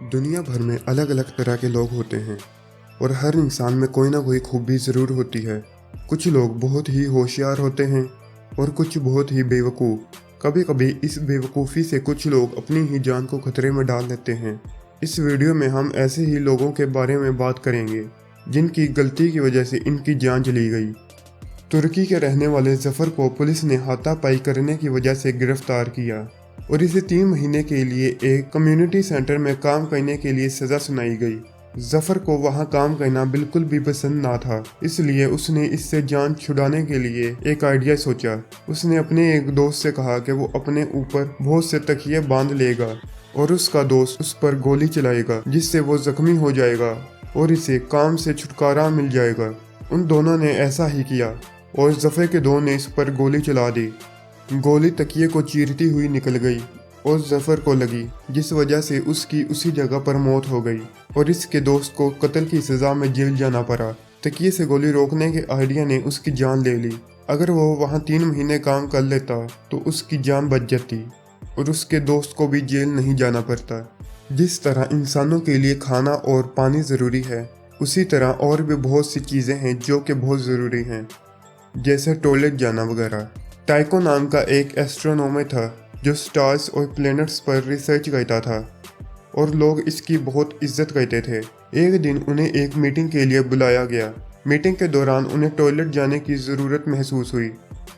दुनिया भर में अलग अलग तरह के लोग होते हैं और हर इंसान में कोई ना कोई खूबी ज़रूर होती है। कुछ लोग बहुत ही होशियार होते हैं और कुछ बहुत ही बेवकूफ़। कभी कभी इस बेवकूफ़ी से कुछ लोग अपनी ही जान को खतरे में डाल लेते हैं। इस वीडियो में हम ऐसे ही लोगों के बारे में बात करेंगे जिनकी गलती की वजह से इनकी जान चली गई। तुर्की के रहने वाले जफ़र को पुलिस ने हाथापाई करने की वजह से गिरफ्तार किया और इसे 3 महीने के लिए एक कम्युनिटी सेंटर में काम करने के लिए सज़ा सुनाई गई। जफ़र को वहां काम करना बिल्कुल भी पसंद ना था, इसलिए उसने इससे जान छुड़ाने के लिए एक आइडिया सोचा। उसने अपने एक दोस्त से कहा कि वो अपने ऊपर बहुत से तकिए बांध लेगा और उसका दोस्त उस पर गोली चलाएगा जिससे वो जख्मी हो जाएगा और इसे काम से छुटकारा मिल जाएगा। उन दोनों ने ऐसा ही किया और जफ़र के दोस्त ने इस पर गोली चला दी। गोली तकिए को चीरती हुई निकल गई और जफ़र को लगी, जिस वजह से उसकी उसी जगह पर मौत हो गई और इसके दोस्त को कत्ल की सज़ा में जेल जाना पड़ा। तकिए से गोली रोकने के आइडिया ने उसकी जान ले ली। अगर वो वहाँ 3 महीने काम कर लेता तो उसकी जान बच जाती और उसके दोस्त को भी जेल नहीं जाना पड़ता। जिस तरह इंसानों के लिए खाना और पानी ज़रूरी है, उसी तरह और भी बहुत सी चीज़ें हैं जो कि बहुत ज़रूरी हैं, जैसे टॉयलेट जाना वगैरह। टाइको नाम का एक एस्ट्रोनॉमर था जो स्टार्स और प्लैनेट्स पर रिसर्च करता था और लोग इसकी बहुत इज्जत करते थे। एक दिन उन्हें एक मीटिंग के लिए बुलाया गया। मीटिंग के दौरान उन्हें टॉयलेट जाने की ज़रूरत महसूस हुई,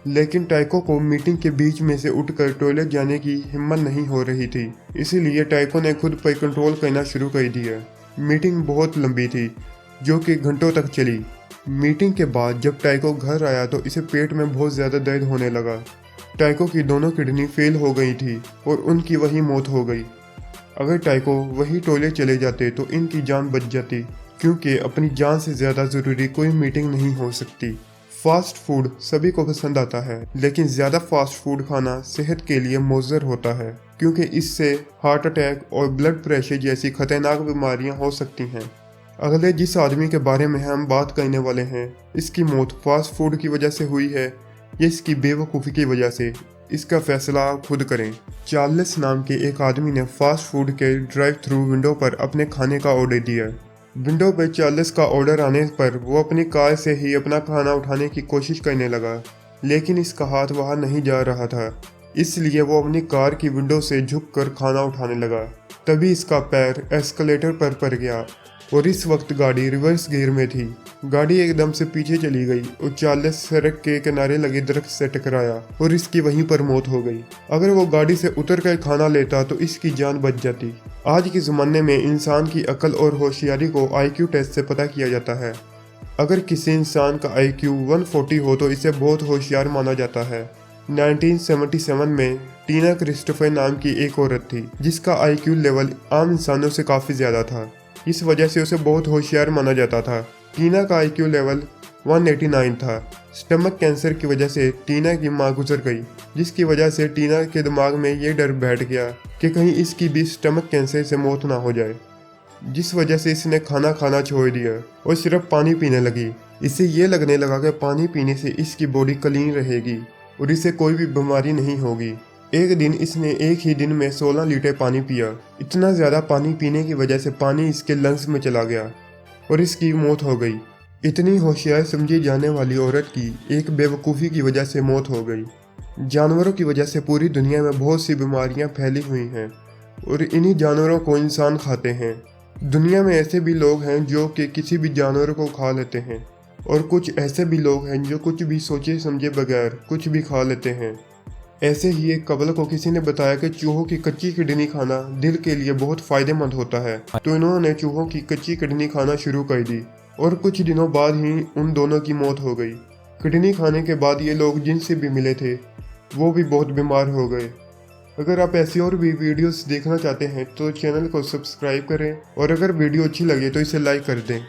लेकिन टाइको को मीटिंग के बीच में से उठकर टॉयलेट जाने की हिम्मत नहीं हो रही थी। इसीलिए टाइको ने खुद पर कंट्रोल करना शुरू कर दिया। मीटिंग बहुत लंबी थी, जो कि घंटों तक चली। मीटिंग के बाद जब टाइको घर आया तो इसे पेट में बहुत ज़्यादा दर्द होने लगा। टाइको की दोनों किडनी फेल हो गई थी और उनकी वही मौत हो गई। अगर टाइको वही टॉयलेट चले जाते तो इनकी जान बच जाती, क्योंकि अपनी जान से ज़्यादा ज़रूरी कोई मीटिंग नहीं हो सकती। फास्ट फूड सभी को पसंद आता है, लेकिन ज़्यादा फास्ट फूड खाना सेहत के लिए मुज़र होता है, क्योंकि इससे हार्ट अटैक और ब्लड प्रेशर जैसी खतरनाक बीमारियां हो सकती हैं। अगले जिस आदमी के बारे में हम बात करने वाले हैं, इसकी मौत फास्ट फूड की वजह से हुई है या इसकी बेवकूफ़ी की वजह से, इसका फैसला आप खुद करें। चार्ल्स नाम के एक आदमी ने फास्ट फूड के ड्राइव थ्रू विंडो पर अपने खाने का ऑर्डर दिया। विंडो पर चार्ल्स का ऑर्डर आने पर वो अपनी कार से ही अपना खाना उठाने की कोशिश करने लगा, लेकिन इसका हाथ वहाँ नहीं जा रहा था, इसलिए वो अपनी कार की विंडो से झुककर खाना उठाने लगा। तभी इसका पैर एस्केलेटर पर पड़ गया और इस वक्त गाड़ी रिवर्स गियर में थी। गाड़ी एकदम से पीछे चली गई और चार्ल्स सड़क के किनारे लगे दरख्त से टकराया और इसकी वहीं पर मौत हो गई। अगर वो गाड़ी से उतर कर खाना लेता तो इसकी जान बच जाती। आज के ज़माने में इंसान की अकल और होशियारी को IQ टेस्ट से पता किया जाता है। अगर किसी इंसान का IQ 140 हो तो इसे बहुत होशियार माना जाता है। 1977 में टीना क्रिस्टोफर नाम की एक औरत थी जिसका IQ लेवल आम इंसानों से काफ़ी ज़्यादा था। इस वजह से उसे बहुत होशियार माना जाता था। टीना का IQ लेवल 189 था। स्टमक कैंसर की वजह से टीना की मां गुजर गई, जिसकी वजह से टीना के दिमाग में ये डर बैठ गया कि कहीं इसकी भी स्टमक कैंसर से मौत ना हो जाए, जिस वजह से इसने खाना खाना छोड़ दिया और सिर्फ पानी पीने लगी। इसे ये लगने लगा कि पानी पीने से इसकी बॉडी क्लीन रहेगी और इसे कोई भी बीमारी नहीं होगी। एक दिन इसने एक ही दिन में 16 लीटर पानी पिया। इतना ज़्यादा पानी पीने की वजह से पानी इसके लंग्स में चला गया और इसकी मौत हो गई। इतनी होशियार समझी जाने वाली औरत की एक बेवकूफ़ी की वजह से मौत हो गई। जानवरों की वजह से पूरी दुनिया में बहुत सी बीमारियां फैली हुई हैं और इन्हीं जानवरों को इंसान खाते हैं। दुनिया में ऐसे भी लोग हैं जो कि किसी भी जानवर को खा लेते हैं और कुछ ऐसे भी लोग हैं जो कुछ भी सोचे समझे बगैर कुछ भी खा लेते हैं। ऐसे ही एक कपल को किसी ने बताया कि चूहों की कच्ची किडनी खाना दिल के लिए बहुत फायदेमंद होता है, तो इन्होंने चूहों की कच्ची किडनी खाना शुरू कर दी और कुछ दिनों बाद ही उन दोनों की मौत हो गई। किडनी खाने के बाद ये लोग जिनसे भी मिले थे वो भी बहुत बीमार हो गए। अगर आप ऐसी और भी वीडियोस देखना चाहते हैं तो चैनल को सब्सक्राइब करें और अगर वीडियो अच्छी लगे तो इसे लाइक कर दें।